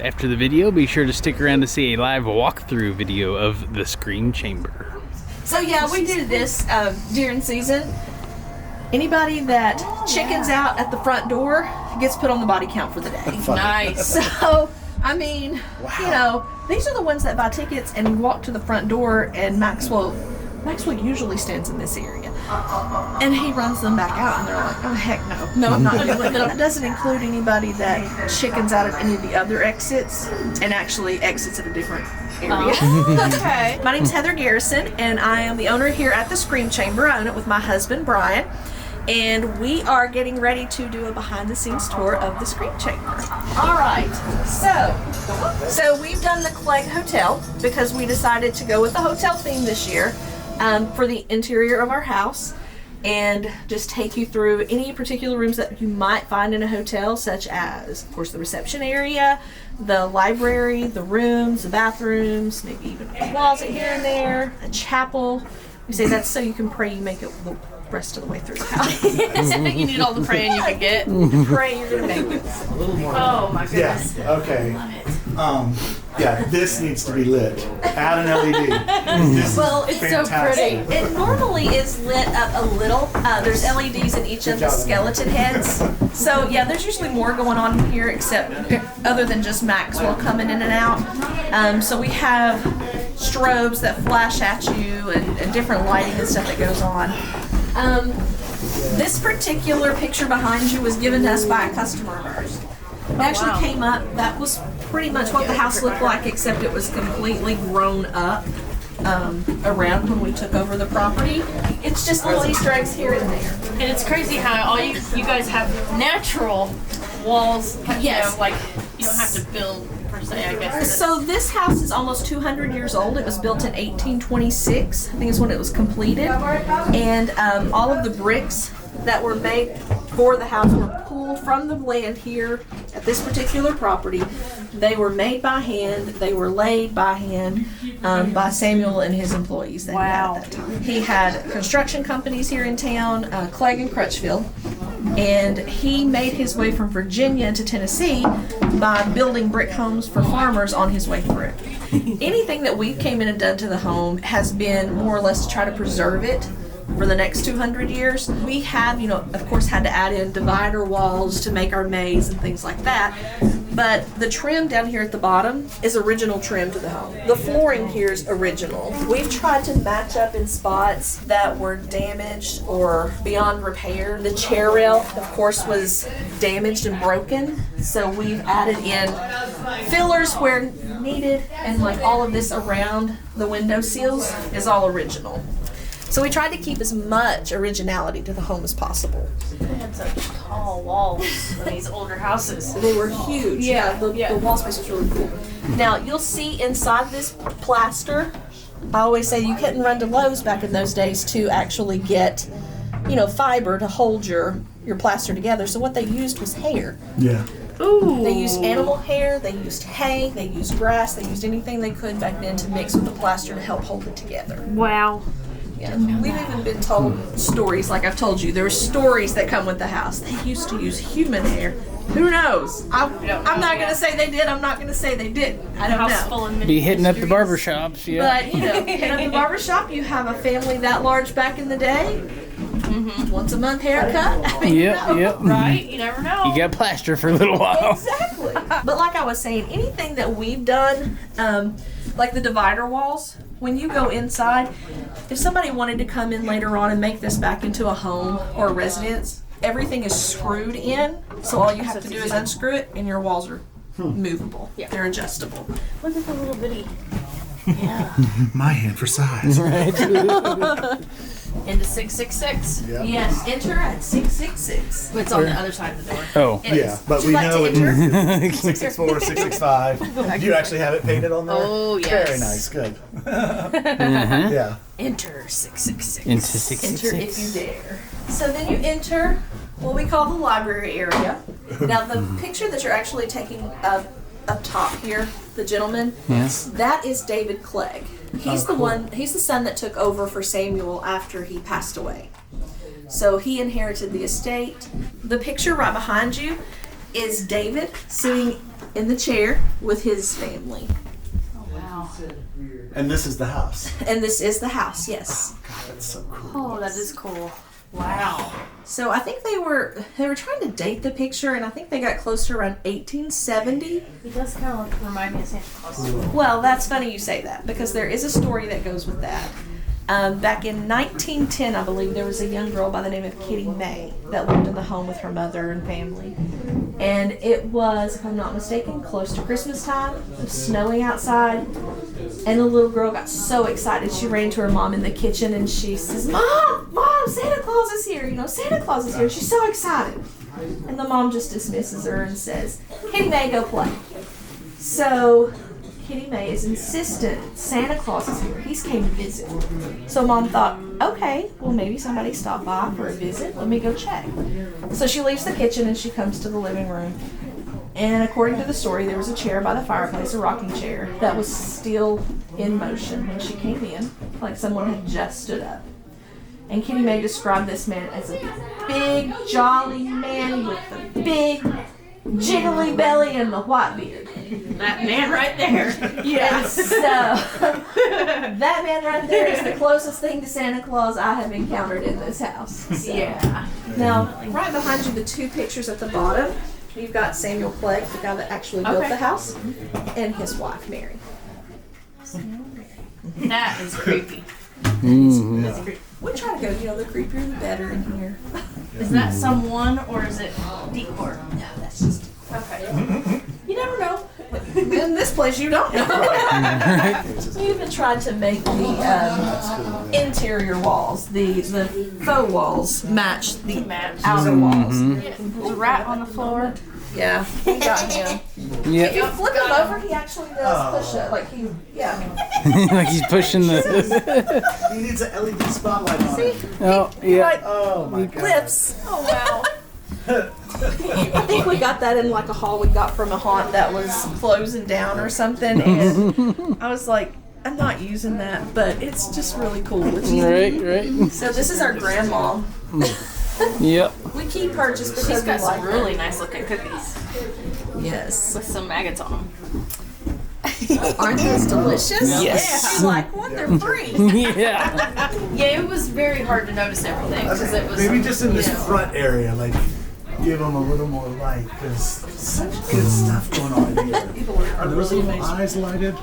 After the video, be sure to stick around to see a live walkthrough video of the Scream Chamber. So yeah, we do this during season. Anybody that chickens out at the front door gets put on the body count for the day. Nice. So, I mean, you know, these are the ones that buy tickets and walk to the front door, and Maxwell usually stands in this area. And he runs them back out, and they're like, oh, heck no. No, I'm not doing it. It doesn't include anybody that chickens out at any of the other exits and actually exits at a different area. Okay. My name's Heather Garrison, and I am the owner here at the Scream Chamber. I own it with my husband, Brian. And we are getting ready to do a behind-the-scenes tour of the Scream Chamber. All right, so we've done the Cleage Hotel because we decided to go with the hotel theme this year for the interior of our house, and just take you through any particular rooms that you might find in a hotel, such as, of course, the reception area, the library, the rooms, the bathrooms, maybe even a closet here and there, a chapel. We say that's so you can pray you make it the rest of the way through the house. You need all the praying you can get. Pray you're gonna make it. A little more. Oh my goodness. Yeah, okay. Yeah, this needs to be lit. Add an LED. This Well, is it's so fantastic. It normally is lit up a little. There's LEDs in each of the skeleton heads. So yeah, there's usually more going on here, except other than just Maxwell coming in and out. So we have strobes that flash at you and different lighting and stuff that goes on. This particular picture behind you was given to us by a customer of ours. It actually came up, that was pretty much what the house looked like, except it was completely grown up around when we took over the property. It's just little Easter eggs here and there. And it's crazy how all you guys have natural walls. Yes. You know, like you don't have to build per se, I guess. So this house is almost 200 years old. It was built in 1826. I think is when it was completed. And all of the bricks that were made for the house were pulled from the land here at this particular property. They were made by hand. They were laid by hand by Samuel and his employees that he had at that time. He had construction companies here in town, Cleage and Crutchfield, and he made his way from Virginia to Tennessee by building brick homes for farmers on his way through. Anything that we came in and done to the home has been more or less to try to preserve it for the next 200 years. We have, you know, of course, had to add in divider walls to make our maze and things like that. But the trim down here at the bottom is original trim to the home. The flooring here is original. We've tried to match up in spots that were damaged or beyond repair. The chair rail, of course, was damaged and broken. So we've added in fillers where needed, and like all of this around the window sills is all original. So we tried to keep as much originality to the home as possible. They had such tall walls in these older houses. They were huge. The wall space was really cool. Now you'll see inside this plaster, I always say you couldn't run to Lowe's back in those days to actually get, you know, fiber to hold your plaster together. So what they used was hair. Yeah. Ooh. They used animal hair, they used hay, they used grass, they used anything they could back then to mix with the plaster to help hold it together. Wow. Yeah. We've even been told stories, like I've told you, there are stories that come with the house. They used to use human hair. Who knows? I'm not going to say they did. I'm not going to say they didn't. I don't House know. full of Be hitting up the barbershops, yeah. But, you know, hit up the barbershop, you have a family that large back in the day. Once a month haircut. I mean, Yep. Right? You never know. You got plaster for a little while. Exactly. But like I was saying, anything that we've done, like the divider walls, when you go inside, if somebody wanted to come in later on and make this back into a home or a residence, everything is screwed in, so all you have to do is unscrew it and your walls are movable. Yeah. They're adjustable. Look at the little bitty. Yeah. My hand for size. Into 666. Yeah. Yes, enter at 666. It's on the other side of the door. Oh. Yeah, but Would we you like know to enter? it's 664, 665. Do you actually have it painted on there? Oh, yes. Very nice, good. Yeah. Enter 666. Into 666. Enter if you dare. So then you enter what we call the library area. Now the picture that you're actually taking up top here, the gentleman, Yes. that is David Cleage. He's he's the son that took over for Samuel after he passed away. So he inherited the estate. The picture right behind you is David sitting in the chair with his family. Oh, wow. And this is the house. And this is the house, yes. God, that's so cool. Oh, that is cool. Wow. So I think they were trying to date the picture, and I think they got close to around 1870. He does kind of remind me of Santa Claus. Well, that's funny you say that, because there is a story that goes with that. Back in 1910, I believe, there was a young girl by the name of Kitty May that lived in the home with her mother and family. And it was, if I'm not mistaken, close to Christmas time. It was snowing outside. And the little girl got so excited, she ran to her mom in the kitchen and she says, Mom, Santa Claus is here. You know, Santa Claus is here. She's so excited. And the mom just dismisses her and says, Kitty May, go play. So Kitty May is insistent Santa Claus is here. He's came to visit. So Mom thought, okay, well maybe somebody stopped by for a visit. Let me go check. So she leaves the kitchen and she comes to the living room. And according to the story, there was a chair by the fireplace, a rocking chair, that was still in motion when she came in, like someone had just stood up. And Kitty May described this man as a big, jolly man with a big, jiggly belly and the white beard. That man right there. Yeah. So that man right there is the closest thing to Santa Claus I have encountered in this house. So. Yeah. Now, right behind you, the two pictures at the bottom, you've got Samuel Clegg, the guy that actually built the house, and his wife, Mary. That is creepy. That's creepy. We try to go, the creepier the better in here. Is that someone or is it decor? No, that's just. Okay. You never know. In this place, you don't know. We even tried to make the interior walls, the faux walls, match the outer walls. There's a rat on the floor. Yeah, we got him. Yeah. If you flip him over, he actually does push it. Like Like he's pushing the. He needs an LED spotlight on. See? Oh, He yeah. like Oh my God. flips. Oh, wow. I think we got that in like a haul we got from a haunt that was closing down or something, and I was like, I'm not using that, but it's just really cool. Right. So this is our grandma. Yep. We keep her just because She's got we like some really nice looking cookies her. Yes. with some maggots on them. Aren't those delicious? Yes. She's like, what? They're free. Yeah. Yeah, it was very hard to notice everything because it was. Maybe just in this front area, like give them a little more light, because such good stuff going on in here. Are those little eyes lighted?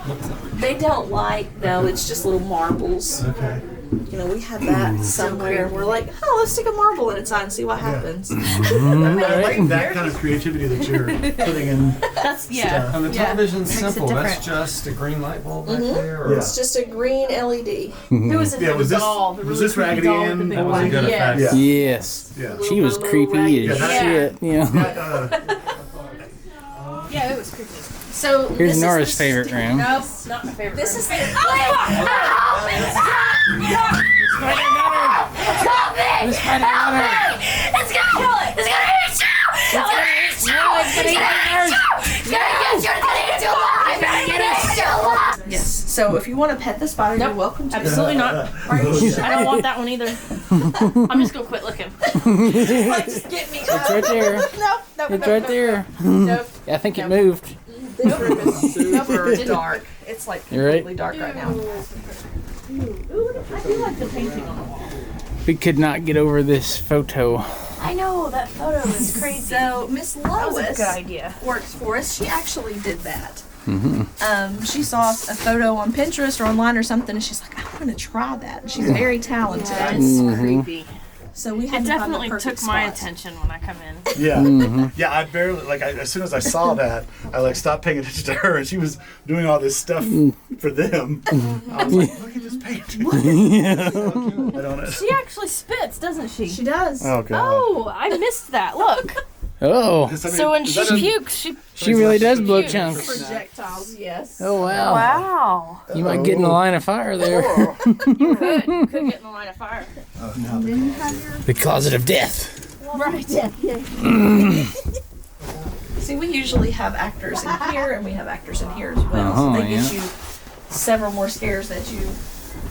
They don't like, no, it's just little marbles. Okay. We had that somewhere, and we're like, oh, let's stick a marble in its eye and see what happens. I like that kind of creativity that you're putting in. That's And the television's Makes it simple. That's different. just a green light bulb back there? Or? Yeah. It's just a green LED. Who was in Yeah, the was this- doll? The was really this creepy Raggedy doll with Ann? the big That was a white- good yeah. effect. Yeah. Yes. Yeah. She was creepy as Yeah, shit. Yeah. Yeah, it was creepy. So Here's this is Nora's the favorite room. Nope, not my favorite. This room. is the. Yes. So if you want to pet the spider, you're welcome to. Absolutely not. I don't want that one either. I'm just gonna quit looking. Like, just get me. It's right there. Nope. It's right there. Nope. I think it moved. This room is super dark. It's like You're right. completely dark right now. Ooh, I do like the painting on the wall. We could not get over this photo. I know that photo is crazy. So Miss That was a Lois good idea. works for us. She actually did that. She saw a photo on Pinterest or online or something, and she's like, I want to try that. And she's very talented. That's creepy. So we had It to find the definitely perfect took my spot. attention when I come in. Yeah. Yeah, I barely, as soon as I saw that, I stopped paying attention to her, and she was doing all this stuff for them. I was like, look at this painting. I don't know. She actually spits, doesn't she? She does. Oh, God. Oh, I missed that. Look. Oh, So when she pukes, she really does blow Pukes. chunks. Projectiles, yes. Oh, wow. Wow. You might get in the line of fire there. You could get in the line of fire. The closet of death. Right. See, we usually have actors in here, and we have actors in here as well. So they get you several more scares that you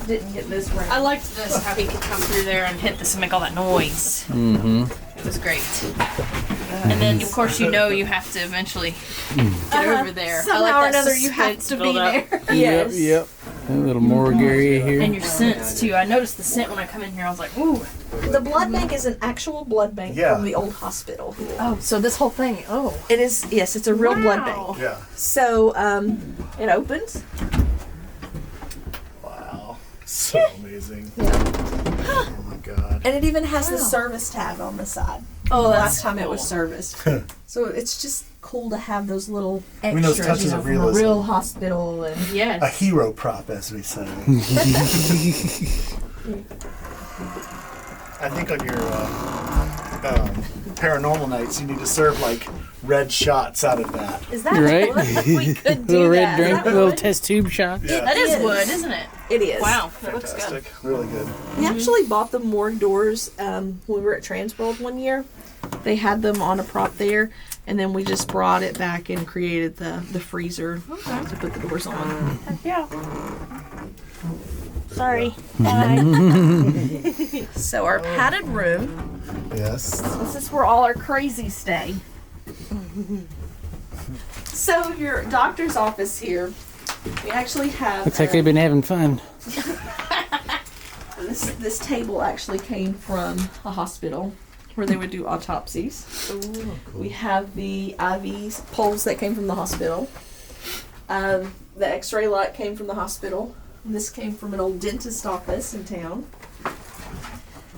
didn't get this round. I liked this, how he could come through there and hit this and make all that noise. It was great. And then, of course, you have to eventually get over there. Somehow or that another, you have suspense to be build up. there. Yes. Yep. A little morgue area here. And your scents, too. I noticed the scent when I come in here. I was like, ooh. The blood bank is an actual blood bank from the old hospital. Oh, so this whole thing, It is, yes, it's a real blood bank. Yeah. So, it opens. Wow. So amazing. Yeah. Oh my god. And it even has the service tag on the side. Oh, The that's last time it was serviced. So it's just cool to have those little I mean, those extras, touches of from a realism. real hospital. And yes. A hero prop, as we say. I think on your paranormal nights, you need to serve like red shots out of that. Is that Right? We could do Little red that. drink, Is that little wood? test tube shot. Yeah. That is It wood, is. isn't it? It is. Wow, that looks good. Fantastic. Really good. We actually bought the morgue doors when we were at Transworld one year. They had them on a prop there, and then we just brought it back and created the freezer to put the doors on. Yeah. Sorry. So our padded room, Yes. this is where all our crazies stay. So your doctor's office here, we actually have Looks like they've been having fun. this table actually came from a hospital where they would do autopsies. We have the IVs poles that came from the hospital. The X-ray light came from the hospital. This came from an old dentist office in town.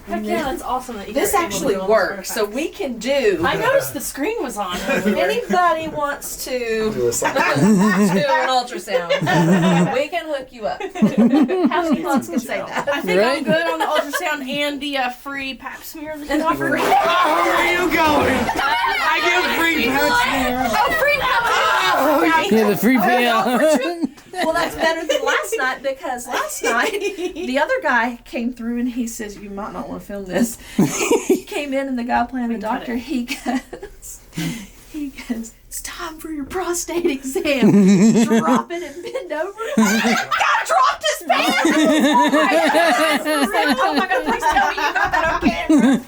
Heck yeah, that's awesome that you This guys are able to actually do all works, this so we can do. I noticed the screen was on. If anybody wants to Do a second. do an ultrasound, we can hook you up. How many months can say that? I think Right? I'm good on the ultrasound and the free pap smear that you offer. Where are you going? I get free Oh, free pap Yeah, the free payout. Well, that's better than last night because last night the other guy came through and he says, "You might not want to film this." He came in and the guy playing the doctor, he goes, "It's time for your prostate exam." Drop it and bend over. God dropped his pants. Oh my God! Please tell me you got that on camera.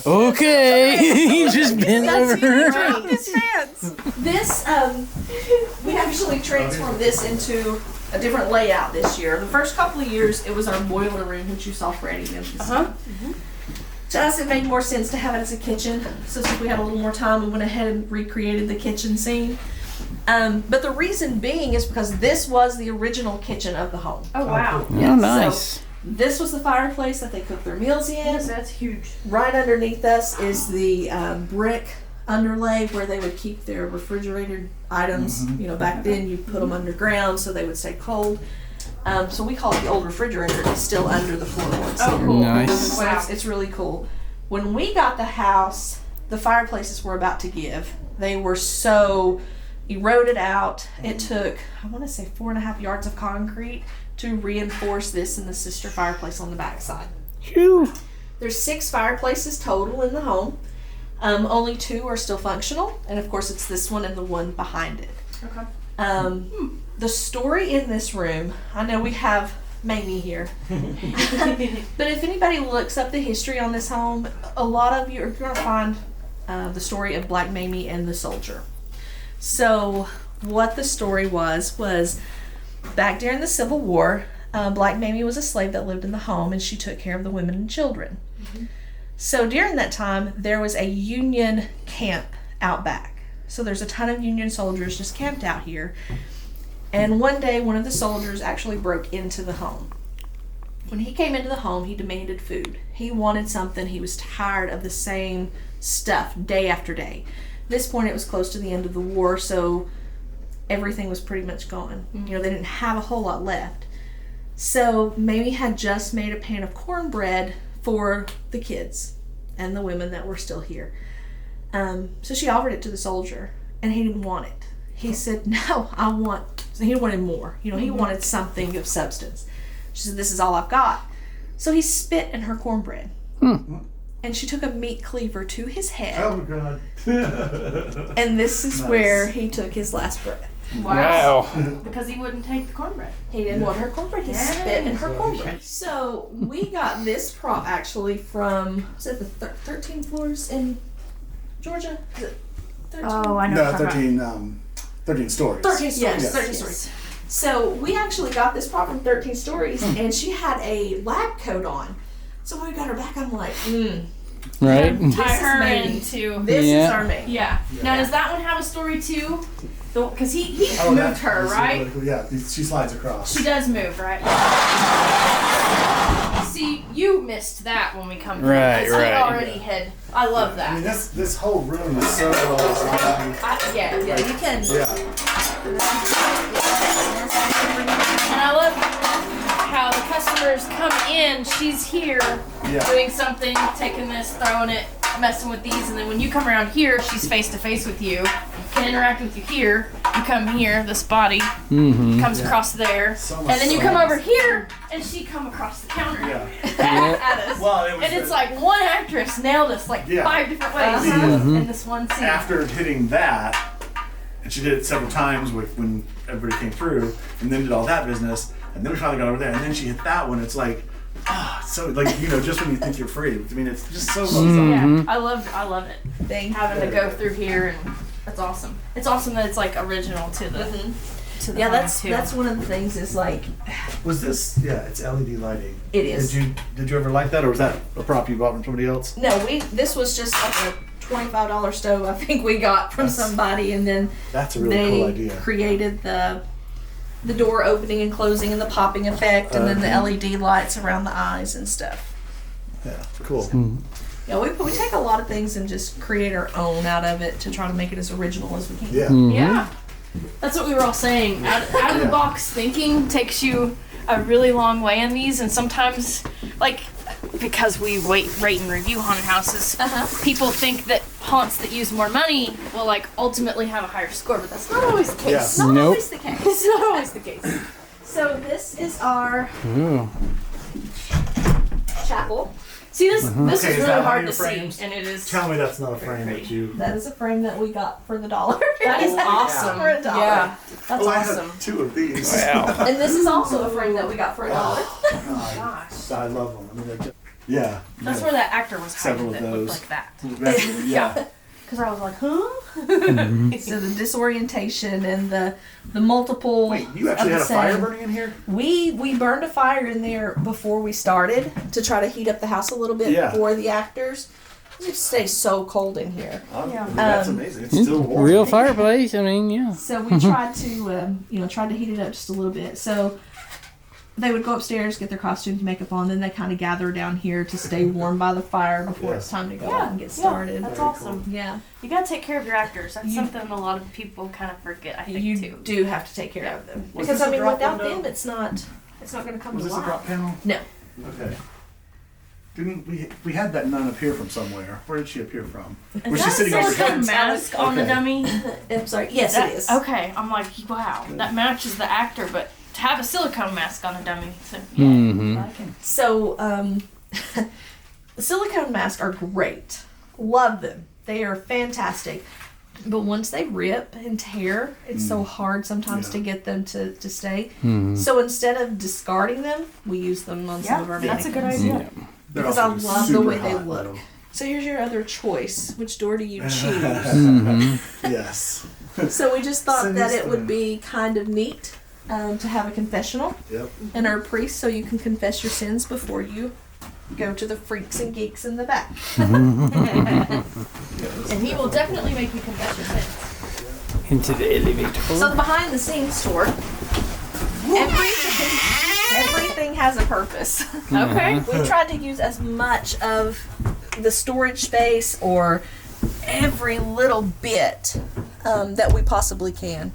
Okay. He just bent He over. dropped his pants. This, we actually transformed this into a different layout this year. The first couple of years, it was our boiler room, which you saw Freddie mention. To us, it made more sense to have it as a kitchen. So since we had a little more time, we went ahead and recreated the kitchen scene. But the reason being is because this was the original kitchen of the home. Oh, wow. Oh, nice. So this was the fireplace that they cooked their meals in. That's huge. Right underneath us is the brick underlay where they would keep their refrigerated items. You know, back then you put them underground so they would stay cold. So we call it the old refrigerator. It's still under the floorboards. Oh, cool. Nice. So it's really cool. When we got the house, the fireplaces were about to give. They were so eroded out. It took, I want to say, 4.5 yards of concrete to reinforce this and the sister fireplace on the backside. Phew. There's 6 fireplaces total in the home. Only 2 are still functional, and of course it's this one and the one behind it. Okay. The story in this room, I know we have Mamie here, but if anybody looks up the history on this home, a lot of you are going to find the story of Black Mamie and the soldier. So what the story was back during the Civil War, Black Mamie was a slave that lived in the home, and she took care of the women and children. So during that time, there was a Union camp out back. So there's a ton of Union soldiers just camped out here. And one day, one of the soldiers actually broke into the home. When he came into the home, he demanded food. He wanted something. He was tired of the same stuff day after day. At this point, it was close to the end of the war, so everything was pretty much gone. You know, they didn't have a whole lot left. So Mamie had just made a pan of cornbread for the kids and the women that were still here. So she offered it to the soldier, and he didn't want it. He said, "No, I want," so he wanted more. You know, he wanted something of substance. She said, "This is all I've got." So he spit in her cornbread. And she took a meat cleaver to his head. Oh, God. And this is Nice. where he took his last breath. Wow. Because he wouldn't take the cornbread. He didn't want her cornbread. He spit in her cornbread. So we got this prop actually from, was it the 13 floors in Georgia? Is it 13? Oh, I know. No, what you're talking 13 stories. 13 stories. Yes. 13 stories. So we actually got this prop from 13 Stories, and she had a lab coat on. So when we got her back, I'm like, Right? about. Tie This is her main. into. this is Yeah. our main. Yeah. Now, does that one have a story too? Because he Oh, moved that's her, right? Yeah, she slides across. She does move, right? See, you missed that when we come here. Right, 'cause he right. already had. I love I mean, that. this whole room is so well designed. Yeah, you can. Yeah. And I love how the customers come in, she's here Yeah. doing something, taking this, throwing it, messing with these, and then when you come around here, she's face to face with you, can interact with you here, you come here, this body comes across there, So and much then you fun. come over here, and she come across the counter Yeah. at us. Well, it was And it's like one actress nailed us like Yeah. 5 different ways in this one scene. after hitting that, and she did it several times when everybody came through, and then did all that business, and then we finally got over there, and then she hit that one. It's like, so like just when you think you're free. I mean, it's just so well designed. Yeah, I love it. Thing. Having to go through here, and that's awesome. It's awesome that it's like original to the to the Yeah, home, that's too. one of the things is like, Was this? Yeah, it's LED lighting. it is. Did you ever like that, or was that a prop you bought from somebody else? No, this was just like a $25 stove I think we got from somebody, and then That's a really they cool idea. created the door opening and closing and the popping effect, and then the LED lights around the eyes and stuff. Yeah, cool. Yeah, we take a lot of things and just create our own out of it to try to make it as original as we can. Yeah. Yeah, that's what we were all saying. Out of the Yeah. box thinking takes you a really long way in these, and sometimes, like, because we rate and review haunted houses, people think that haunts that use more money will like ultimately have a higher score, but that's not always the case. Yeah. It's not Nope. always the case. It's not always the case. So this is our Ooh. chapel. See, this Okay, is is really that one of hard your to frames? see, and it is. Tell me that's not a frame that you. That is a frame that we got for the $1. That is Oh, yeah. awesome. For $1. Yeah, that's I awesome. have 2 of these. Wow. And this is also a frame that we got for $1. Gosh, I love them. I mean, they're just, yeah. that's where that actor was Several hiding of that looked those. like that. Yeah. Because I was like, huh? So the disorientation and the multiple. Wait, you actually of had the a fire same. burning in here? We burned a fire in there before we started to try to heat up the house a little bit Yeah. for the actors. It stays so cold in here. I mean, that's amazing. It's still warm. Real fireplace. I mean, yeah. So we tried to tried to heat it up just a little bit. So they would go upstairs, get their costumes, makeup on, then they kind of gather down here to stay warm by the fire before it's time to go out and get started. That's awesome. Yeah, You gotta take care of your actors. That's You- something a lot of people kind of forget, I think, you too. do have to take care of them Was because this I a mean, drop without window? them, it's not going to come Was to this a life. drop panel? No, Okay. Didn't we had that nun appear from somewhere? Where did she appear from? Is Was she that sitting a over silicone here? mask on the Okay. dummy? I'm sorry. Yes, That- it is. Okay, I'm like, wow, that matches the actor, but to have a silicone mask on a dummy, so yeah, Mhm. I can. So, the silicone masks are great. Love them. They are fantastic. But once they rip and tear, it's so hard sometimes Yeah. to get them to stay. So instead of discarding them, we use them on some of our Yeah, that's a good mannequins. idea. They're Because also I love the super way they hot, look. though. So here's your other choice. Which door do you choose? Yes. So we just thought that it Sinister. would be kind of neat to have a confessional Yep. and our priest, so you can confess your sins before you go to the freaks and geeks in the back. And he will definitely make you confess your sins. Into the elevator. So the behind the scenes tour, everything has a purpose. Okay. We tried to use as much of the storage space or every little bit that we possibly can.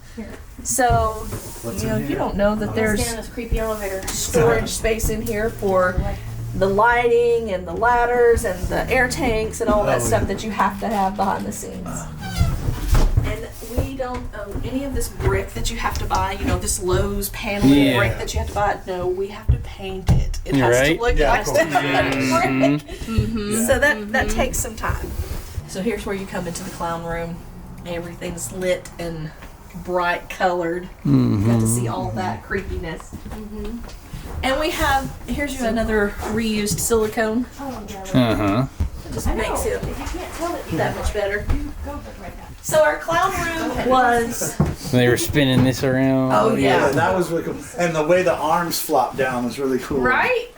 So, What's you know, in you here? don't know that There's there's this creepy elevator. storage space in here for the lighting and the ladders and the air tanks and all that Oh, stuff yeah. that you have to have behind the scenes. And we don't own any of this brick that you have to buy, you know, this Lowe's paneling Yeah. brick that you have to buy. No, we have to paint it. It You're has right. to look Yeah, like of course. brick. So that takes some time. So here's where you come into the clown room. Everything's lit and bright colored. Got to see all that creepiness. And we have, here's you another reused silicone. Uh-huh. It just makes it that much better. So our clown room was, They were spinning this around. oh Yeah, yeah, that was really cool. And the way the arms flopped down was really cool. right?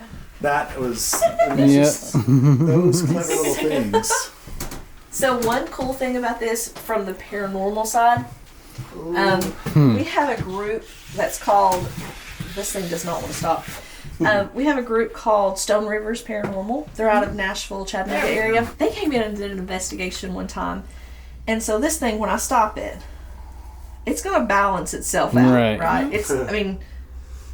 That was Yep. those clever little things. So one cool thing about this from the paranormal side, we have a group that's called, this thing does not want to stop. We have a group called Stone Rivers Paranormal. They're out of Nashville, Chattanooga area. They came in and did an investigation one time. And so this thing, when I stop it, it's going to balance itself out, right? It's, I mean,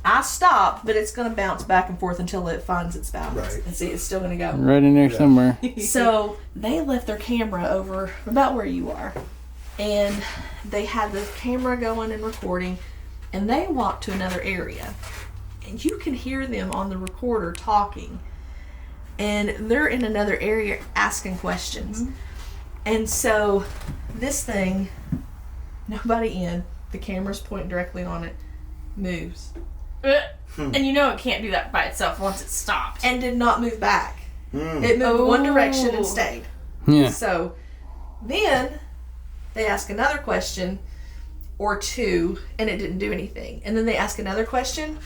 I stop, but it's going to bounce back and forth until it finds its balance. Right. And see, it's still going to go. Right in there somewhere. So they left their camera over about where you are. And they had the camera going and recording. And they walked to another area. And you can hear them on the recorder talking. And they're in another area asking questions. And so this thing, nobody in, the camera's pointing directly on it, moves. And you know it can't do that by itself once it's stopped. And did not move back. It moved one direction and stayed. Yeah. So then they ask another question or two and it didn't do anything. And then they ask another question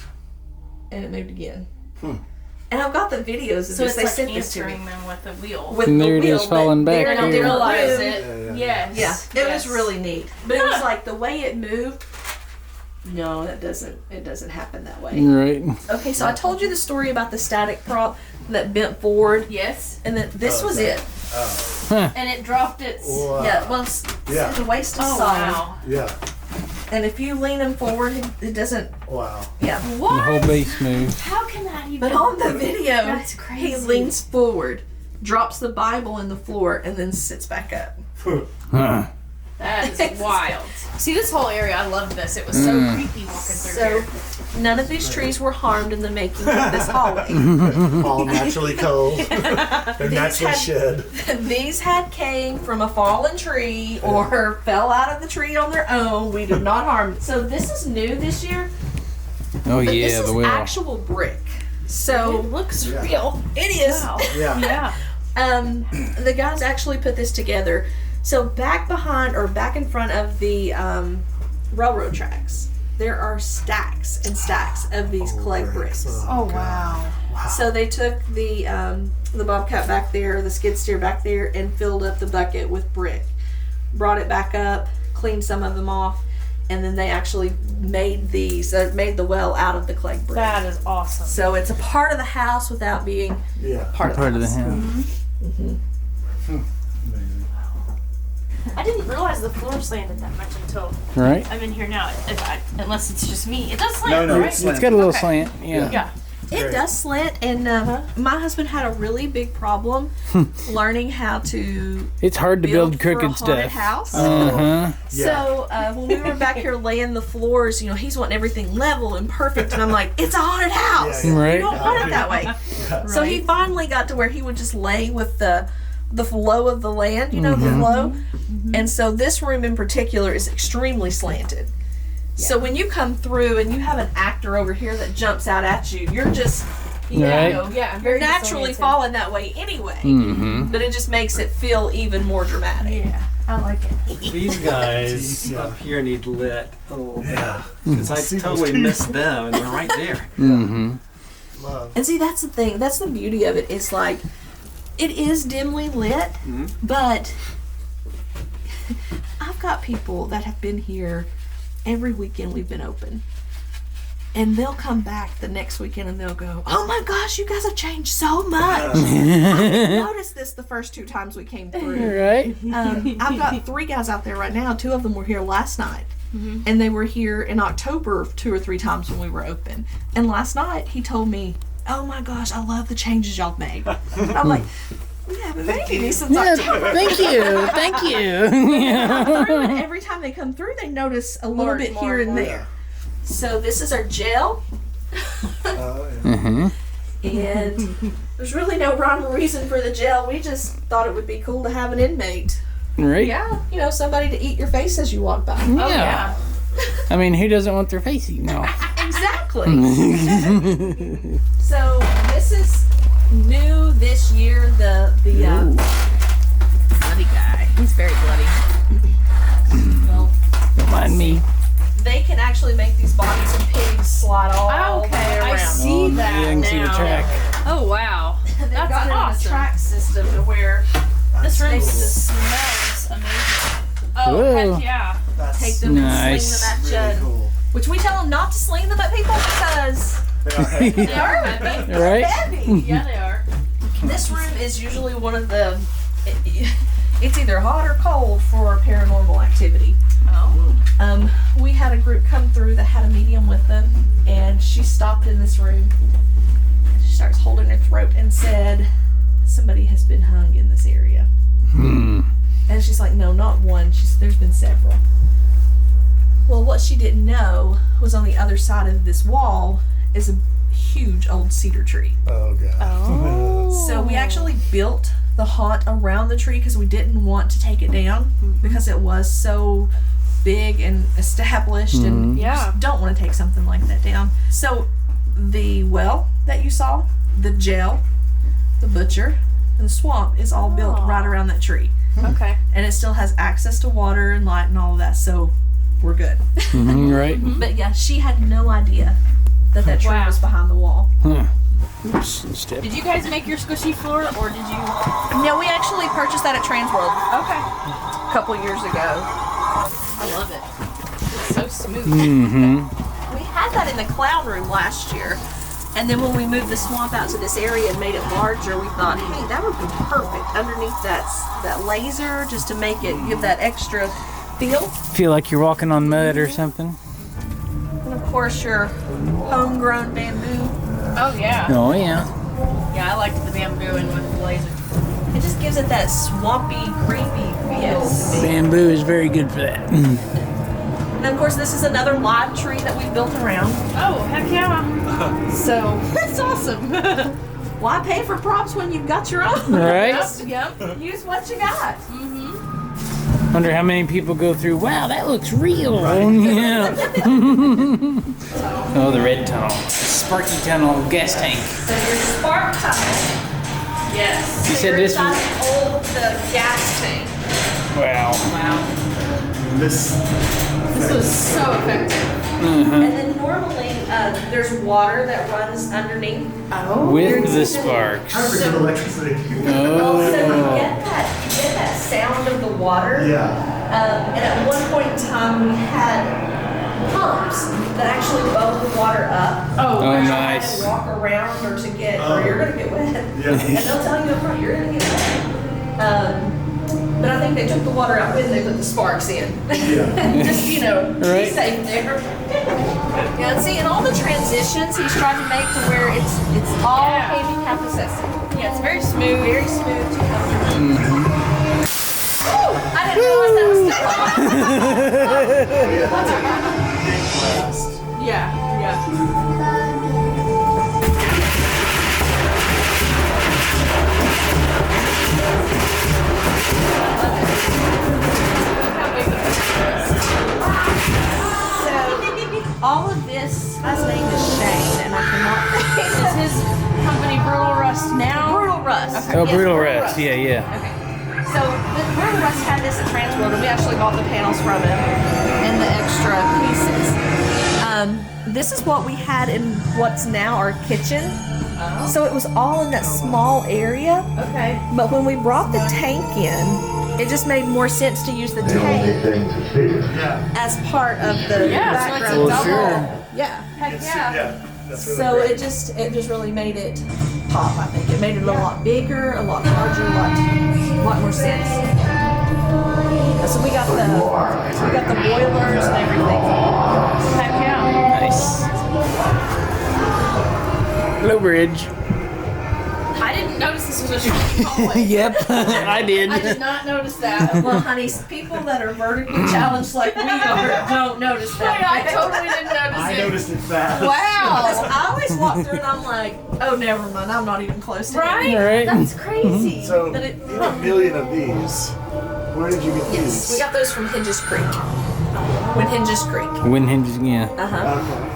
and it moved again. And I've got the videos of So this. it's They like sent this to me. answering them with a wheel. With And the there it wheel, is falling but back they're in a I here. didn't different realize room. it. Yes. Yeah, it was really neat. But it was like the way it moved. No, that doesn't. It doesn't happen that way. Right. Okay, so I told you the story about the static prop that bent forward, Yes. and then this was it. And it dropped its. Wow. Yeah, well, Yeah. the waist is Oh solid, wow. Yeah. and if you lean them forward, it doesn't. Wow. Yeah. The What? whole base moved. How can that even? But on the video, That's he crazy. leans forward, drops the Bible in the floor, and then sits back up. Huh. That is wild. See this whole area, I love this. It was so creepy walking through So, here. none of these trees were harmed in the making of this hallway. All naturally cold. They're naturally shed. These had came from a fallen tree or fell out of the tree on their own. We did not harm them. So this is new this year. Oh But yeah, this the is wheel. actual brick. So It looks Yeah. real. it is. Wow. Yeah. Yeah. The guys actually put this together. So back behind or back in front of the railroad tracks, there are stacks and stacks of these clay bricks. Oh wow. So they took the bobcat back there, the skid steer back there, and filled up the bucket with brick. Brought it back up, cleaned some of them off, and then they actually made these, made the well out of the clay brick. That is awesome. So it's a part of the house without being Yeah. part of the house. I didn't realize the floor slanted that much until Right. I'm in here now. Unless it's just me. It does slant, No, right? it's It's got a little Okay. slant. Yeah. Yeah. It does slant, and my husband had a really big problem learning how to It's hard to build for a crooked haunted stuff. house. Uh-huh. So when we were back here laying the floors, you know, he's wanting everything level and perfect, and I'm like, it's a haunted house. Yeah, yeah. Right. You don't want it that way. So he finally got to where he would just lay with the flow of the land, you know, the flow. And so this room in particular is extremely slanted. So when you come through and you have an actor over here that jumps out at you, you're just, you Right. know, Yeah. you're Very naturally disoriented. falling that way anyway. Mm-hmm. But it just makes it feel even more dramatic. Yeah. I like it. These guys Yeah. up here need lit a little bit. Yeah. Because I See those totally teeth? missed them, and they're right there. Mm-hmm. Love. And see, that's the thing. That's the beauty of it. It's like, it is dimly lit, but I've got people that have been here every weekend we've been open. And they'll come back the next weekend and they'll go, oh my gosh, you guys have changed so much. I didn't notice this the first 2 times we came through. Right. I've got 3 guys out there right now. 2 of them were here last night. And they were here in October 2 or 3 times when we were open. And last night he told me, oh my gosh, I love the changes y'all made. I'm like, we haven't made any since Yeah, October. thank you. Thank you. And every time they come through, they notice a little More- bit more here and and more. there. So this is our gel. Yeah. Mm-hmm. And there's really no rhyme or reason for the gel. We just thought it would be cool to have an inmate. Right. Yeah, you know, somebody to eat your face as you walk by. Oh Yeah. yeah. I mean, who doesn't want their face eaten off? Exactly. So this is new this year. The bloody guy. He's very bloody. Well, Don't mind me. they can actually make these bodies of pigs slide all the way around. I see that Yeah, I can see the now. track. Oh wow, They've that's got it in a awesome. track system to where This room Cool. smells amazing. Oh Whoa. heck yeah! That's take them Nice. and sling them at really Judd. cool. Which we tell them not to sling them at people because They are heavy. They are heavy. Right? heavy. Yeah, they are. This room is usually one of the. It's either hot or cold for paranormal activity. Oh. We had a group come through that had a medium with them, and she stopped in this room. And she starts holding her throat and said, "Somebody has been hung in this area." And she's like, "No, not one. There's been several." Well, what she didn't know was on the other side of this wall is a huge old cedar tree. Oh god. Oh. So we actually built the haunt around the tree because we didn't want to take it down because it was so big and established and Yeah. just don't want to take something like that down. So the well that you saw, the jail, the butcher, and the swamp is all built right around that tree. Okay. And it still has access to water and light and all of that, so we're good. Right? But yeah, she had no idea that that tree Wow. was behind the wall. Oops, step. Did you guys make your squishy floor, or did you? No, we actually purchased that at Transworld Okay. a couple years ago. I love it. It's so smooth. We had that in the clown room last year, and then when we moved the swamp out to this area and made it larger, we thought, hey, that would be perfect underneath that laser, just to make it give that extra feel. Feel like you're walking on mud or something? And of course, your homegrown bamboo. Oh yeah. Oh, yeah. Yeah, I liked the bamboo and with the laser. It just gives it that swampy, creepy feel. Bamboo is very good for that. And of course, this is another live tree that we built around. Oh heck yeah. So that's awesome. Why pay for props when you've got your own? Right? Yep. Use what you got. Wonder how many people go through, wow, that looks real. Yeah. Oh, the red tunnel. Sparky tunnel gas tank. So your spark tunnel. Yes. You said this Inside was, the gas tank. wow. Wow. This This was so effective. And then normally there's water that runs underneath. Oh. With the sparks. kind of forget electricity. Oh. So you get that sound of the water. Yeah. And at one point in time we had pumps that actually bubble the water up. Oh. Oh, You had nice. to walk around or to get, or you're gonna get wet. Yeah. And they'll tell you up front, you're gonna get wet. But I think they took the water out when they put the sparks in. Yeah. Just, be Right. safe there. Yeah, and see, in all the transitions, he's trying to make to where it's all Yeah. handicap accessible. Yeah, it's very smooth. Very smooth to come through. Ooh, I didn't realize that was still on. Yeah. Yeah. All of this, his name is Shane, and I cannot Is his company Brutal Rust now? Brutal Rust. Oh, Yes, Brutal Rest. Yeah, yeah. Okay. So the Brutal Rust had this at Transworld, and we actually bought the panels from him and the extra pieces. This is what we had in what's now our kitchen. So it was all in that small area. Okay. But when we brought the tank in, it just made more sense to use the tank Yeah. as part of the Yeah, so it's a background. double. sure. Yeah. Heck yeah. Yeah. That's really So great. it just really made it pop. I think it made it a lot bigger, a lot larger, a lot more sense. So we got the boilers and everything. Heck yeah. Nice. Low bridge. I didn't notice this was a short hallway. Yep, I did. I did not notice that. Well, honey, people that are vertically challenged like we are don't notice that. I totally didn't notice I it. noticed it fast. Because Wow. I always walk through and I'm like, oh, never mind, I'm not even close to it. Right? Right. That's crazy. So, But it- you have a million of these. Where did you get Yes, these? we got those from Hedges Creek. Windhinges Creek. Windhinges, yeah. Uh-huh.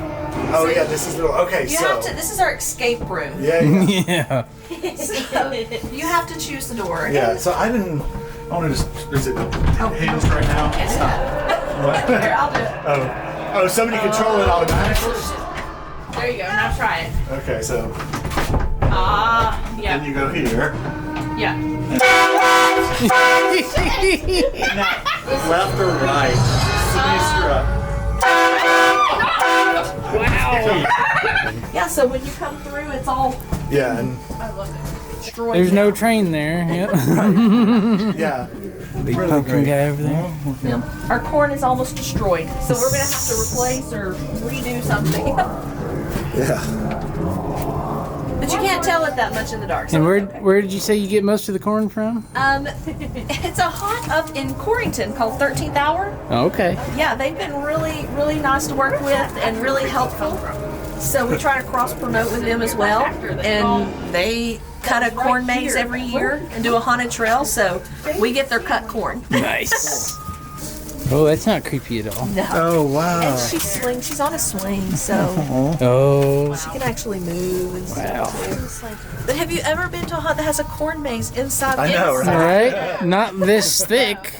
Oh yeah, this is the okay. This is our escape room. Yeah. Yeah. So you have to choose the door. Yeah. So I want to just. Is it hinged right now? It's not. What? Here, I'll do it. Oh, somebody control it automatically. There you go. Now try it. Okay, so Yeah. then you go here. Yeah. Left or right? Wow. Yeah, so when you come through, it's all Yeah, and destroyed. There's no train there. Yep. yeah. Big pumpkin guy over there. Yeah. Our corn is almost destroyed, so we're gonna have to replace or redo something. Yeah. But you can't tell it that much in the dark. So And it's okay. where did you say you get most of the corn from? It's a haunt up in Corrington called 13th Hour. Oh, okay. Yeah, they've been really, really nice to work with and really helpful. So we try to cross promote with them as well. And they cut a corn maze every year and do a haunted trail, so we get their cut corn. Nice. Oh, that's not creepy at all. No. Oh wow. And she's on a swing, so Oh. she can actually move and stuff too. But have you ever been to a haunt that has a corn maze inside? I know, All right? right. Not this thick.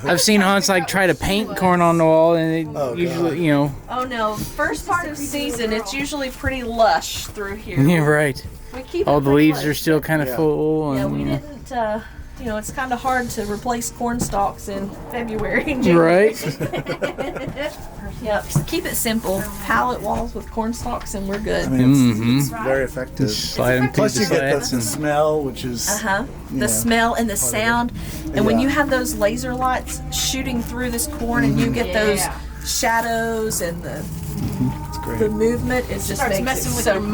I've seen haunts like try to paint corn on the wall, and it usually, you know. Oh no! First part of season, it's usually pretty lush through here. Yeah, right. We keep All it the pretty leaves lush. are still kind of full. Yeah, And, we you know. didn't. You know, it's kind of hard to replace corn stalks in February and June. Right. Yep. Just keep it simple. Pallet walls with corn stalks, and we're good. I mean, Mm-hmm. it's very effective. Slide them through Plus, the you get slats the and smell, which is The smell and the sound, and when Yeah. you have those laser lights shooting through this corn, and you get those shadows and it's great. the movement, it just Starts makes messing it with so your creepy.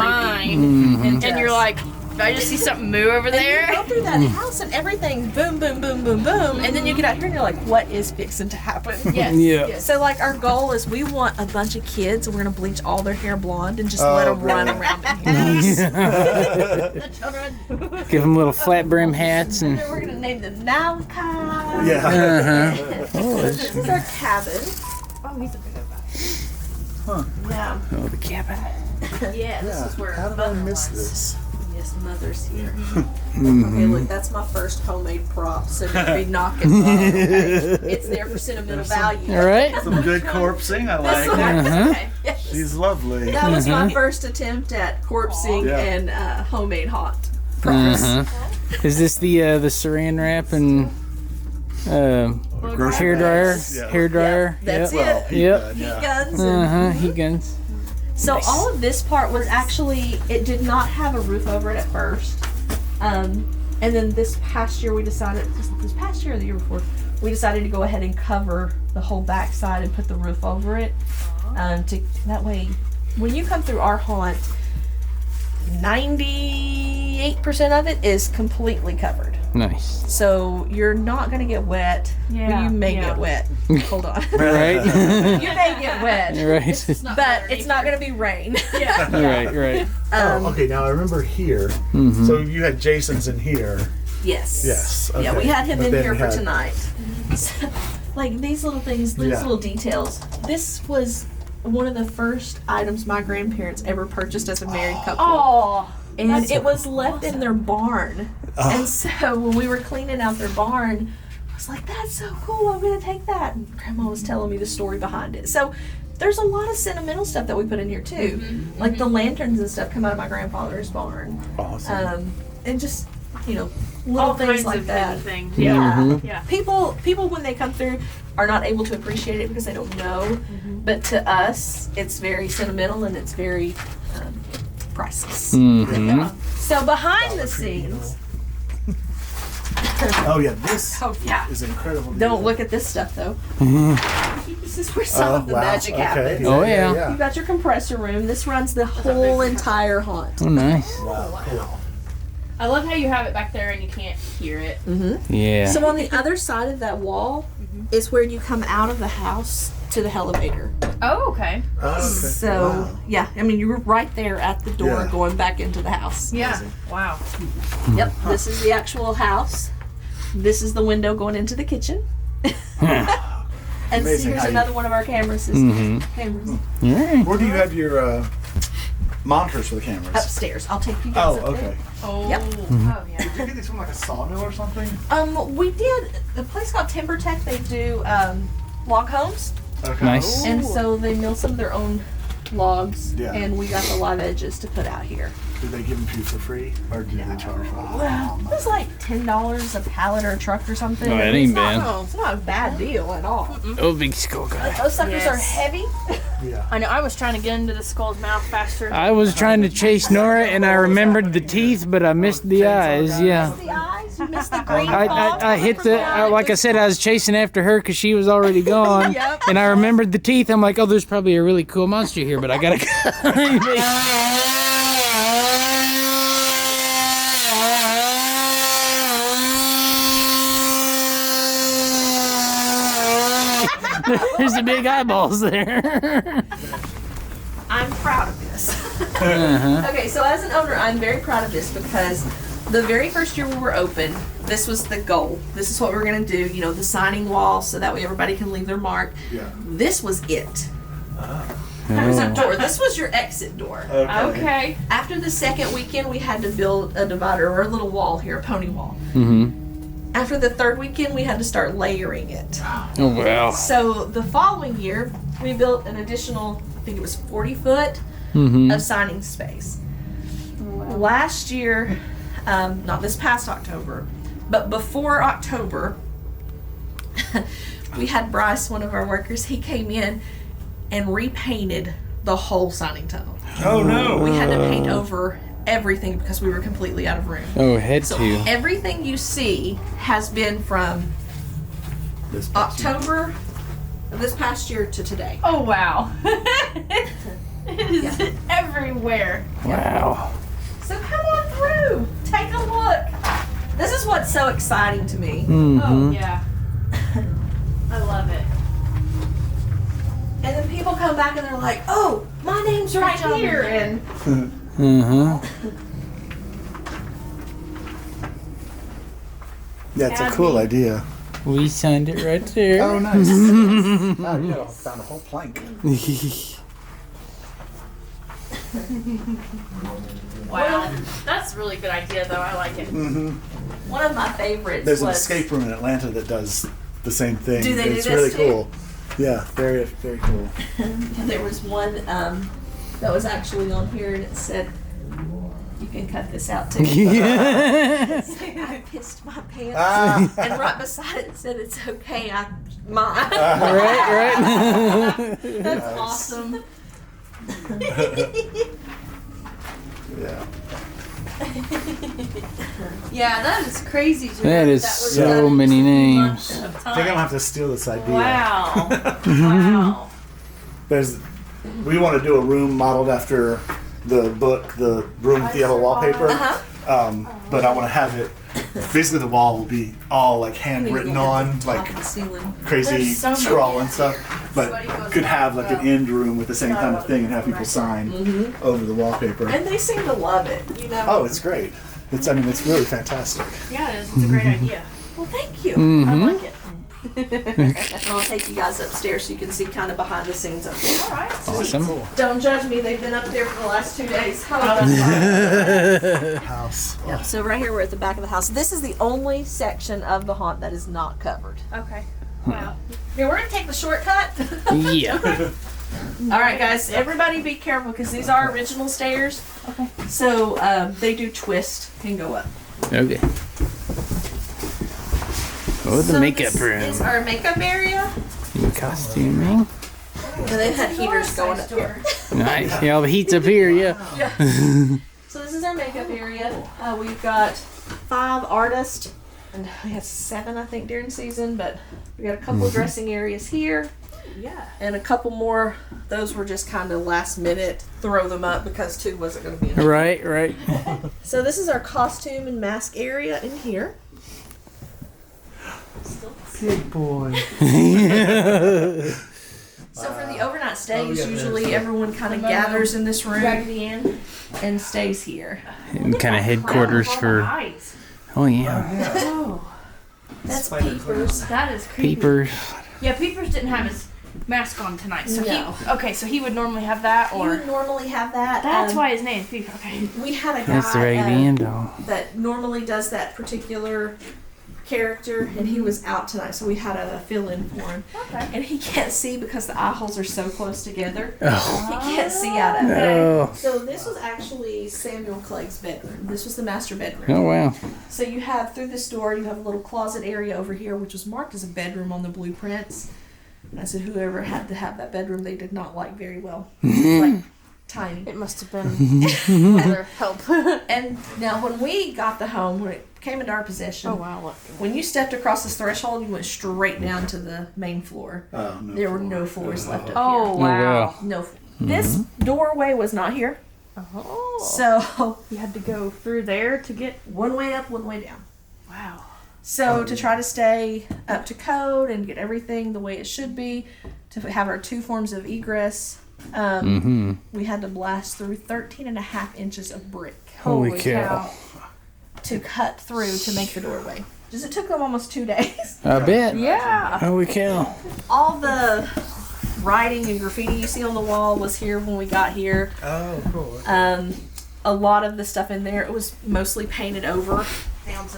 mind, and you're like, I just see something move over And you there. go through that house and everything, boom, boom, boom, boom, boom, and then you get out here and you're like, what is fixing to happen? Yes. Yeah. So like our goal is we want a bunch of kids and we're gonna bleach all their hair blonde and just let them run around in here. The children. give them little flat brim hats and. We're gonna name them Malachi. Yeah. Uh-huh. This is our cabin. Oh, he's a big guy. Yeah. Oh, the cabin. Yeah, this is where How did I Mother miss was. this? Yes, Mother's here. Okay, look, that's my first homemade prop, so don't be knocking it off, okay? It's there for sentimental value. All right. Some good corpsing. I like it. Uh-huh. Okay. Yes. She's lovely. That was my first attempt at corpsing Yeah. and homemade haunt props. Uh-huh. Is this the saran wrap and hair dryer? Yeah. Hair dryer. That's Yep. it. Yep. Heat Yeah. guns. And, Uh-huh. Heat guns. so Nice. all of this part was actually, it did not have a roof over it at first. And then this past year we decided, this past year or the year before, we decided to go ahead and cover the whole backside and put the roof over it. To that way, when you come through our haunt, 98% of it is completely covered. Nice. So you're not gonna get wet. Yeah, Well, you may yeah. get wet. Hold on. Right. You may get wet, Right. but it's not gonna be rain. Yeah. Right. Right. Oh, okay. Now I remember here. Mm-hmm. So you had Jason's in here. Yes. Yes, Yeah, okay. we had him But in then here we for had- tonight. So, like these little things, these Yeah. little details. This was one of the first items my grandparents ever purchased as a married couple. Oh. And it was left in their barn. And so when we were cleaning out their barn, I was like, that's so cool, I'm gonna take that. And Grandma was telling me the story behind it. So there's a lot of sentimental stuff that we put in here too. Like the lanterns and stuff come out of my grandfather's barn. Awesome. And just, you know, little All things kinds like of that. little things. Yeah. Mhm. Yeah. People when they come through are not able to appreciate it because they don't know. But to us, it's very sentimental and it's very priceless. Mm-hmm. So behind the scenes, Oh yeah, this yeah. is incredible. Don't look at this stuff though. This is where some of the wow. magic Okay. happens. Oh, yeah. You got your compressor room. This runs the whole entire haunt. Oh, nice. Wow. Cool. I love how you have it back there and you can't hear it. Yeah. So on the other side of that wall is where you come out of the house to the elevator. Oh, okay. Oh, okay. So Wow. yeah, I mean you were right there at the door Yeah. going back into the house. Yeah. Wow. Yep, this is the actual house. This is the window going into the kitchen. And Amazing here's how you- another one of our cameras. Cameras. Yeah. Where do you have your monitors for the cameras? Upstairs. I'll take you guys Oh, up there. okay. Oh. Yep. Oh yeah. Did you get these from like a sawmill or something? We did. The place called Timber Tech. They do log homes, Okay. Nice. and so they mill some of their own logs. Yeah. And we got the live edges to put out here. Did they give them to you for free, or did they charge for them? Well, it was like $10 a pallet or a truck or something. Oh, that and ain't it's not- bad. It's not a bad deal at all. Oh, big skull guy. Those suckers are Yes. heavy. Yeah. I know. I was trying to get into the skull's mouth faster. I was trying to chase Nora, and I remembered the teeth, but I missed the eyes. Yeah. The eyes, you missed the green I hit the, like I said, I was chasing after her because she was already gone. Yep. And I remembered the teeth. I'm like, oh, there's probably a really cool monster here, but I gotta go. There's the big eyeballs there. I'm proud of this. Okay, so as an owner, I'm very proud of this because the very first year we were open, this was the goal. This is what we were going to do, you know, the signing wall so that way everybody can leave their mark. Yeah. This was it. There was a door. This was your exit door. Okay. After the second weekend, we had to build a divider or a little wall here, a pony wall. Mm-hmm. After the third weekend, we had to start layering it. Oh, wow. So the following year, we built an additional, I think it was 40 foot Mm-hmm. of signing space. Last year, not this past October, but before October, we had Bryce, one of our workers, he came in and repainted the whole signing tunnel. Oh no. We had to paint over everything because we were completely out of room. Oh, head So to. everything you see has been from This past year. October of this past year to today. Oh wow. It is everywhere. Wow. So come on through. Take a look. This is what's so exciting to me. Mm-hmm. Oh yeah. I love it. And then people come back and they're like, oh, my name's right job, here. man. And Uh-huh. Yeah, it's a cool idea. We signed it right there. Oh, nice. Oh, yeah, found a whole plank. Wow. That's a really good idea though. I like it. one of my favorites There's an was escape room in Atlanta that does the same thing. Do they do It's this really too? cool. Yeah, very, very cool. there was one that was actually on here and it said, you can cut this out too. I pissed my pants. Ah. And right beside it said, it's okay, mine. Right. That's awesome. Yeah. Yeah, that is crazy. To That me. is was so done in many 2 names. months of I think I'm time. gonna have to steal this idea. Wow. Wow. We want to do a room modeled after the book, the room with the yellow wallpaper. But I want to have it. Basically, the wall will be all like handwritten on, like Top of the ceiling. crazy There's so many. scrawl and stuff. But could have like an end room with the same kind of thing and have people sign over the wallpaper. And they seem to love it, you know. Oh, it's great. It's it's really fantastic. Yeah, it is. It's a great idea. Well, thank you. I like it. I'll take you guys upstairs so you can see kind of behind the scenes up there. All right. Awesome. Don't judge me, they've been up there for the last 2 days. House. Yep, so right here we're at the back of the house. This is the only section of the haunt that is not covered. Okay. Wow. Here, we're gonna take the shortcut. Yeah. All right, guys, everybody be careful because these are original stairs. Okay. So they do twist and go up. Okay. Oh, the So makeup this room. is our makeup area. Costuming. And they've had heaters going up here. Nice. Yeah, the heat's up here, yeah. So this is our makeup area. We've got 5 artists, and we had 7, I think, during season. But we got a couple of dressing areas here. Yeah. And a couple more. Those were just kind of last minute. Throw them up because 2 wasn't going to be enough. Right, right. So this is our costume and mask area in here. Big boy. So for the overnight stays, usually everyone kind of gathers in this room Raggedy Ann. and stays here. And kind of headquarters for. Eyes. Oh, yeah. Oh, That's peepers. that is creepy. Papers. Yeah, Peepers didn't have his mask on tonight, so No. so he would normally have that, He or would normally have that. that's why his name's Peeper. Okay. We had a guy That's the Raggedy Ann doll. that normally does that particular character, and he was out tonight, so we had a fill-in for him. Okay. And he can't see because the eye holes are so close together. Oh. He can't see out of it. Oh. So this was actually Samuel Clegg's bedroom. This was the master bedroom. Oh, wow. So you have, through this door, you have a little closet area over here, which was marked as a bedroom on the blueprints. And I said, whoever had to have that bedroom, they did not like very well. Like, tiny. It must have been other help. And now when we got the home, when it came into our possession, Oh wow! Look. when you stepped across this threshold, you went straight down to the main floor. Oh, no There were floor. no floors left up Oh here. wow! No. This doorway was not here. Oh. So You had to go through there to get. one way up, one way down. Wow. So to try to stay up to code and get everything the way it should be, to have our 2 forms of egress, we had to blast through 13 and a half inches of brick Holy cow. to cut through to make the doorway. Just it took them almost 2 days. I bet. Yeah. Holy cow. All the writing and graffiti you see on the wall was here when we got here. Oh, cool. A lot of the stuff in there, it was mostly painted over.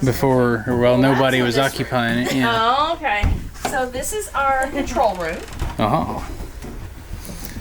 Before, well, nobody was that's what this occupying it. Yeah. Oh, okay. So this is our control room. Oh.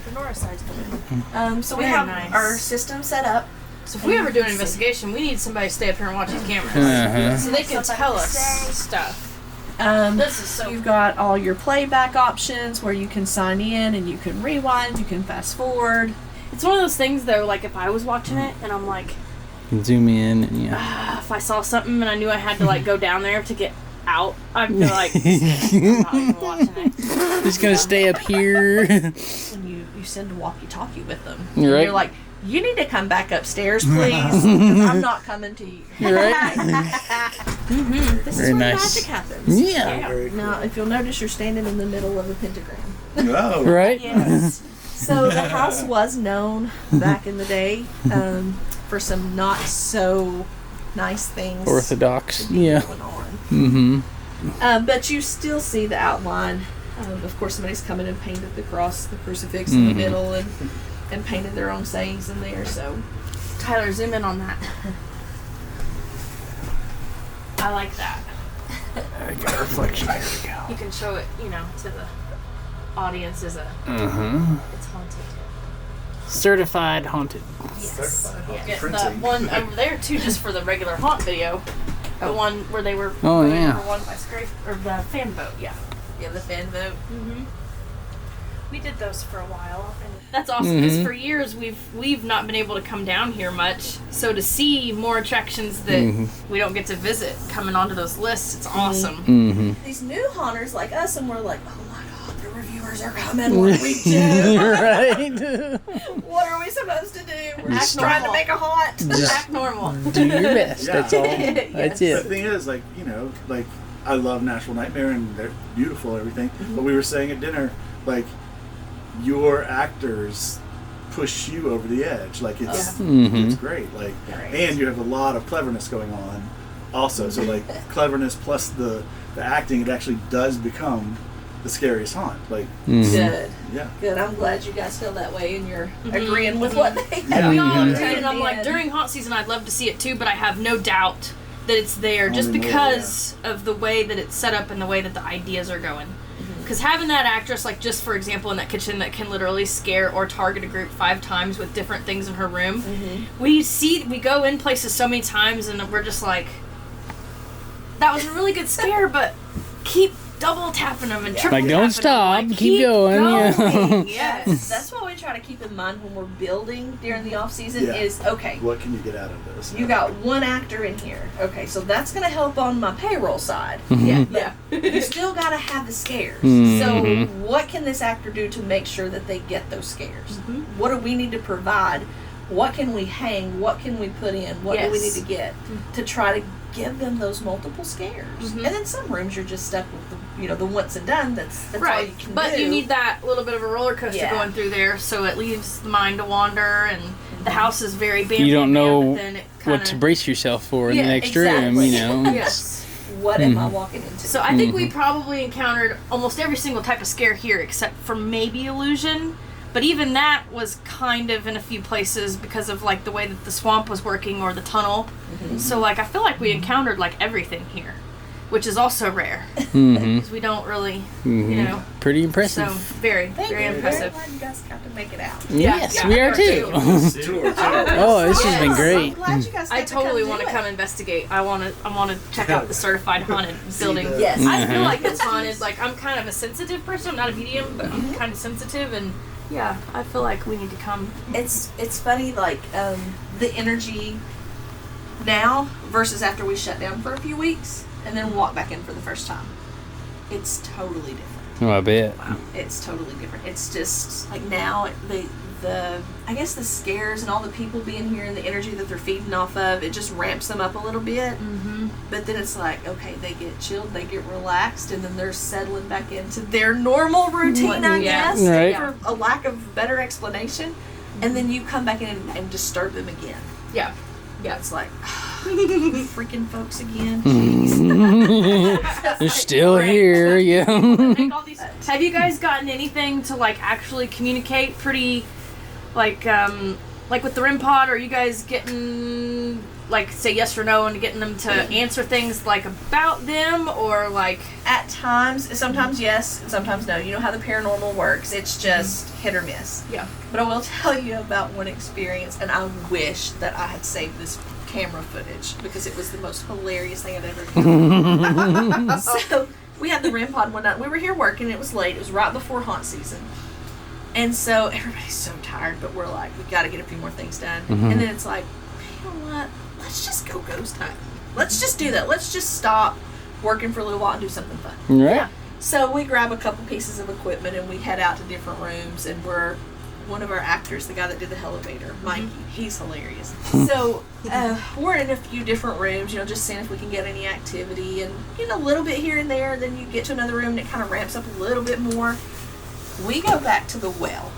The north side's good. So we Very have nice. our system set up. So if we ever do an investigation, we need somebody to stay up here and watch these cameras, Uh-huh. so they can Somebody tell to us stay. stuff. This is so You've got all your playback options where you can sign in and you can rewind, you can fast forward. It's one of those things though. Like if I was watching it and I'm like, You can zoom in and yeah. if I saw something and I knew I had to like go down there to get out, I'd be like, I'm not even watching it. Just gonna stay up here. And you send a walkie-talkie with them. You're And right. you're like, you need to come back upstairs, please, because I'm not coming to you. You're right. This Very is where nice. magic happens. Yeah. Very cool. Now, if you'll notice, you're standing in the middle of a pentagram. Oh. Right? Yes. So the house was known back in the day for some not so nice things Orthodox. Yeah. going on. Mm-hmm. But you still see the outline. Of course, somebody's come in and painted the cross, the crucifix in the middle, and painted their own sayings in there. So Tyler, zoom in on that. I like that. I got a reflection. There we go. You can show it, to the audience as a. It's haunted. Certified haunted. yes, Yeah, the Printing. one over there too, just for the regular haunt video. The one where they were. Oh, voting yeah. For one by or the fan vote. Yeah. yeah, the fan vote. We did those for a while, and that's awesome because for years we've not been able to come down here much. So to see more attractions that we don't get to visit coming onto those lists, it's awesome. Mm-hmm. These new haunters like us, and we're like, oh my god, the reviewers are coming. What do we do? Right. What are we supposed to do? We're Act just trying to normal. make a haunt. Act normal. Do your best. Yeah. That's all. That's The it. thing is, like, I love Nashville Nightmare and they're beautiful and everything. But we were saying at dinner, like, your actors push you over the edge. Like, it's it's great. Like, and you have a lot of cleverness going on also. So, like, cleverness plus the acting, it actually does become the scariest haunt. Like, Good. yeah. Good. I'm glad you guys feel that way and you're agreeing with what they Yeah. We all Mhm. agree, and I'm like, during haunt season, I'd love to see it too, but I have no doubt that it's there just Only more, because of the way that it's set up and the way that the ideas are going. Because having that actress, like just for example, in that kitchen that can literally scare or target a group 5 times with different things in her room, we go in places so many times and we're just like, that was a really good scare, but keep double tapping them and triple Like, tapping don't them. stop. Like, Keep going. Yeah. Yes. That's what we try to keep in mind when we're building during the off season Yeah. is, okay, What can you get out of this? you got one actor in here. Okay, so that's going to help on my payroll side. Yeah. You still got to have the scares. Mhm. So what can this actor do to make sure that they get those scares? What do we need to provide? What can we hang? What can we put in? What do we need Yes. to get to try to give them those multiple scares? And then some rooms you're just stuck with the once and done. That's all Right, you can but do. you need that little bit of a roller coaster Yeah. going through there, so it leaves the mind to wander, and the house is very bam, You don't bam, bam, know but then it kinda, what to brace yourself for in Yeah, the next room, exactly. you know. Yes. what am I walking into? So I think we probably encountered almost every single type of scare here except for maybe illusion. But even that was kind of in a few places because of like the way that the swamp was working or the tunnel. So like I feel like we encountered like everything here, which is also rare because we don't really, you know. Pretty impressive. So very, very impressive. Very glad you guys got to make it out. Yes, we are too. Oh, this has been great. I'm glad you guys I got totally to want to come do come investigate. I want to check out the certified haunted building. the- Yes. I feel like it's haunted. Like I'm kind of a sensitive person. I'm not a medium, but I'm kind of sensitive, and yeah, I feel like we need to come. It's funny, like the energy now versus after we shut down for a few weeks and then walk back in for the first time. It's totally different. Oh, I bet. It's totally different. It's just like now the I guess the scares and all the people being here and the energy that they're feeding off of, it just ramps them up a little bit. But then it's like, okay, they get chilled, they get relaxed, and then they're settling back into their normal routine, I guess, Right. for a lack of better explanation. And then you come back in and disturb them again. Yeah. Yeah, it's like, freaking folks again. They're still here, yeah. Have you guys gotten anything to like actually communicate pretty, like with the REM pod? Are you guys getting like say yes or no and getting them to answer things like about them or like? At times, sometimes yes, and sometimes no. You know how the paranormal works. It's just hit or miss. Yeah. But I will tell you about one experience, and I wish that I had saved this camera footage because it was the most hilarious thing I'd ever done. So we had the REM pod one night. We were here working. It was late. It was right before haunt season. And so everybody's so tired, but we're like, we got to get a few more things done. And then it's like, you know what? Let's just go ghost hunting. Let's just do that. Let's just stop working for a little while and do something fun. Right. So we grab a couple pieces of equipment and we head out to different rooms, and we're one of our actors, the guy that did the elevator, Mikey, he's hilarious. So we're in a few different rooms, you know, just seeing if we can get any activity and, you know, a little bit here and there, and then you get to another room and it kind of ramps up a little bit more. We go back to the well.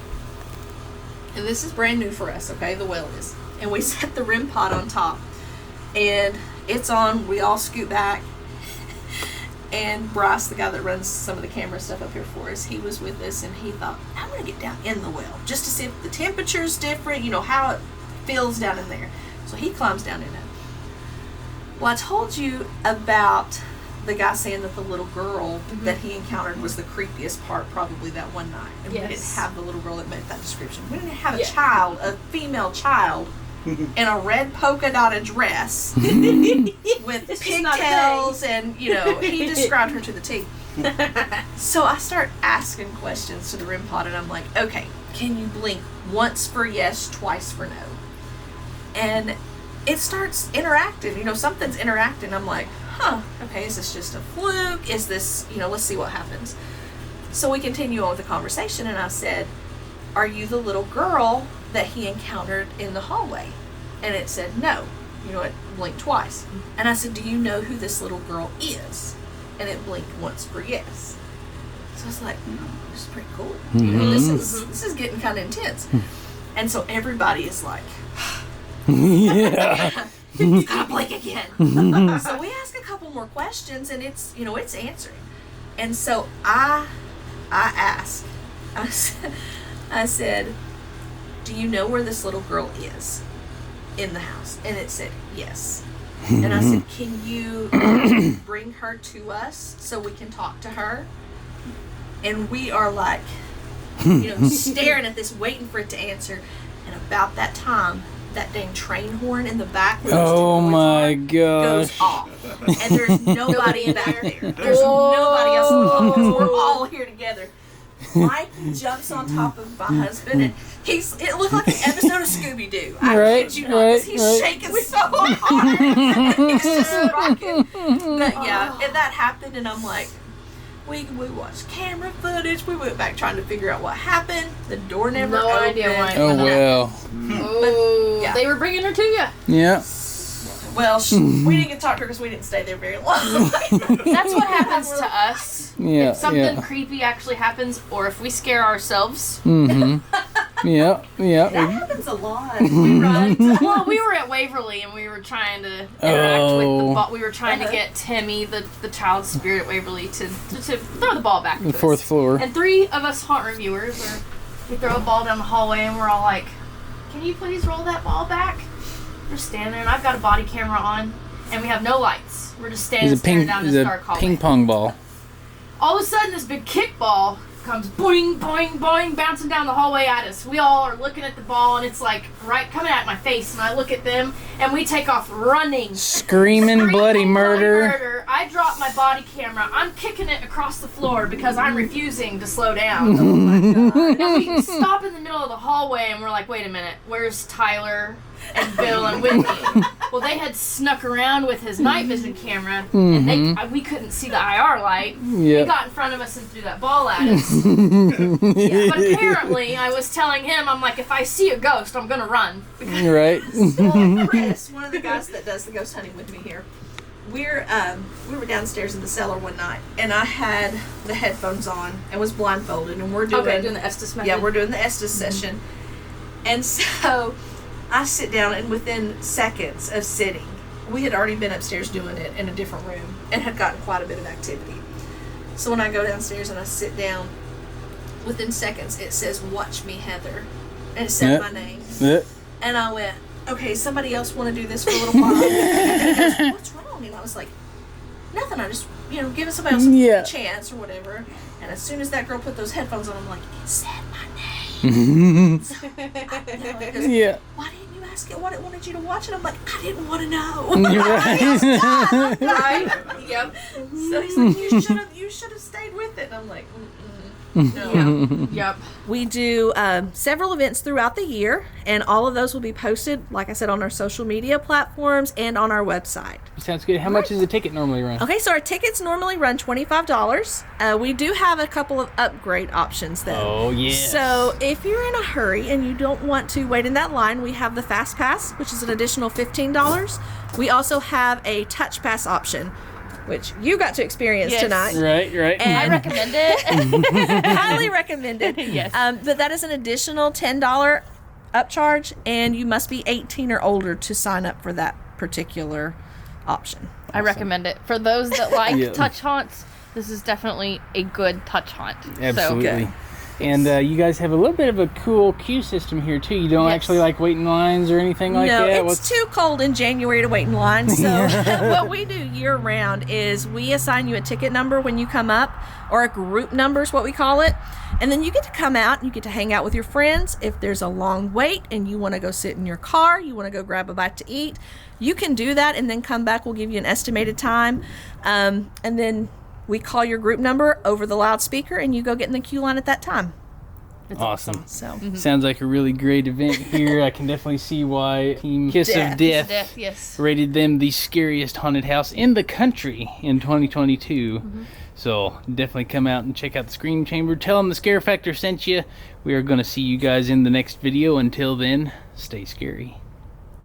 And this is brand new for us, okay? The well is. And we set the REM pod on top. And it's on, we all scoot back. And Bryce, the guy that runs some of the camera stuff up here for us, he was with us, and he thought, I'm going to get down in the well just to see if the temperature's different, you know, how it feels down in there. So he climbs down in it. Well, I told you about the guy saying that the little girl that he encountered was the creepiest part probably that one night. And we didn't have the little girl that met that description. We didn't have a child, a female child, in a red polka dotted dress with pigtails, and you know, he described her to the T. So I start asking questions to the REM pod, and I'm like, okay, can you blink once for yes, twice for no? And it starts interacting, you know, something's interacting. I'm like, huh, okay, is this just a fluke? Is this, you know, let's see what happens. So we continue on with the conversation, and I said, are you the little girl that he encountered in the hallway? And it said no. You know, it blinked twice. And I said, do you know who this little girl is? And it blinked once for yes. So I was like, this is pretty cool. You know, this is getting kind of intense. And so everybody is like, Yeah. you gotta blink again. So we ask a couple more questions, and it's, you know, it's answering. And so I asked, I said, do you know where this little girl is in the house? And it said yes. And I said, can you bring her to us so we can talk to her? And we are like, you know, staring at this, waiting for it to answer. And about that time, that dang train horn in the back where those two Oh boys my are, goes gosh. off. And there's nobody back there. There's nobody else in the office. We're all here together. Mike jumps on top of my husband, and it looked like an episode of Scooby-Doo. I Right, kid you not, 'cause he's right. shaking so hard. He's just rocking. But yeah, and that happened, and I'm like, we watched camera footage. We went back trying to figure out what happened. The door never No opened. idea why. Oh well. Oh, yeah. they were bringing her to you. Yeah. Well, we didn't get to talk to her because we didn't stay there very long. That's what happens to us. Yeah. If something Yeah. creepy actually happens, or if we scare ourselves, Mm-hmm. Yeah. That happens a lot. Well, we were at Waverly and we were trying to interact with the ball. We were trying to get Timmy, the child spirit at Waverly, to throw the ball back to The fourth us. floor. And 3 of us haunt reviewers, we throw a ball down the hallway and we're all like, "Can you please roll that ball back?" We're standing there and I've got a body camera on and we have no lights. We're just standing staring down this dark hallway. Ping pong ball. All of a sudden, this big kickball comes boing, boing, boing, bouncing down the hallway at us. We all are looking at the ball, and it's like right coming at my face. And I look at them, and we take off running, Screaming bloody murder. I drop my body camera. I'm kicking it across the floor because I'm refusing to slow down. Oh my God. And we stop in the middle of the hallway, and we're like, "Wait a minute, where's Tyler and Bill and Whitney?" Well, they had snuck around with his night vision camera, and we couldn't see the IR light. He got in front of us and threw that ball at us. But apparently, I was telling him, I'm like, if I see a ghost, I'm gonna run. Right. Well, Chris, one of the guys that does the ghost hunting with me here, we were downstairs in the cellar one night, and I had the headphones on and was blindfolded, and we're doing the Estes method. Yeah, we're doing the Estes session, and so I sit down, and within seconds of sitting, we had already been upstairs doing it in a different room and had gotten quite a bit of activity. So when I go downstairs and I sit down, within seconds it says, "Watch me, Heather," and it said my name. And I went, "Okay, somebody else want to do this for a little while?" And he goes, "What's wrong?" And I was like, "Nothing. I just, giving somebody else a chance or whatever." And as soon as that girl put those headphones on, I'm like, "It said my name." Yeah. "Why didn't you ask it what it wanted you to watch?" And I'm like, "I didn't want to know." Right. Right? Yep. So he's like, "You should have stayed with it." And I'm like, no. Yep. We do several events throughout the year, and all of those will be posted, like I said, on our social media platforms and on our website. Sounds good. How much does a ticket normally run? Okay, so our tickets normally run $25. We do have a couple of upgrade options, though. Oh, yes. So if you're in a hurry and you don't want to wait in that line, we have the Fast Pass, which is an additional $15. We also have a Touch Pass option, which you got to experience tonight. Right. I recommend it. Highly recommended. Yes. But that is an additional $10 upcharge, and you must be 18 or older to sign up for that particular option. I recommend it. For those that like touch haunts, this is definitely a good touch haunt. Absolutely. So, and you guys have a little bit of a cool queue system here, too. You don't actually like waiting lines or anything like that? No, it's too cold in January to wait in line. So what we do year-round is we assign you a ticket number when you come up, or a group number is what we call it. And then you get to come out and you get to hang out with your friends. If there's a long wait and you want to go sit in your car, you want to go grab a bite to eat, you can do that and then come back. We'll give you an estimated time. And then we call your group number over the loudspeaker, and you go get in the queue line at that time. It's awesome. So sounds like a really great event here. I can definitely see why Team Kiss of Death yes. rated them the scariest haunted house in the country in 2022. So definitely come out and check out the Scream Chamber. Tell them the Scare Factor sent you. We are going to see you guys in the next video. Until then, stay scary.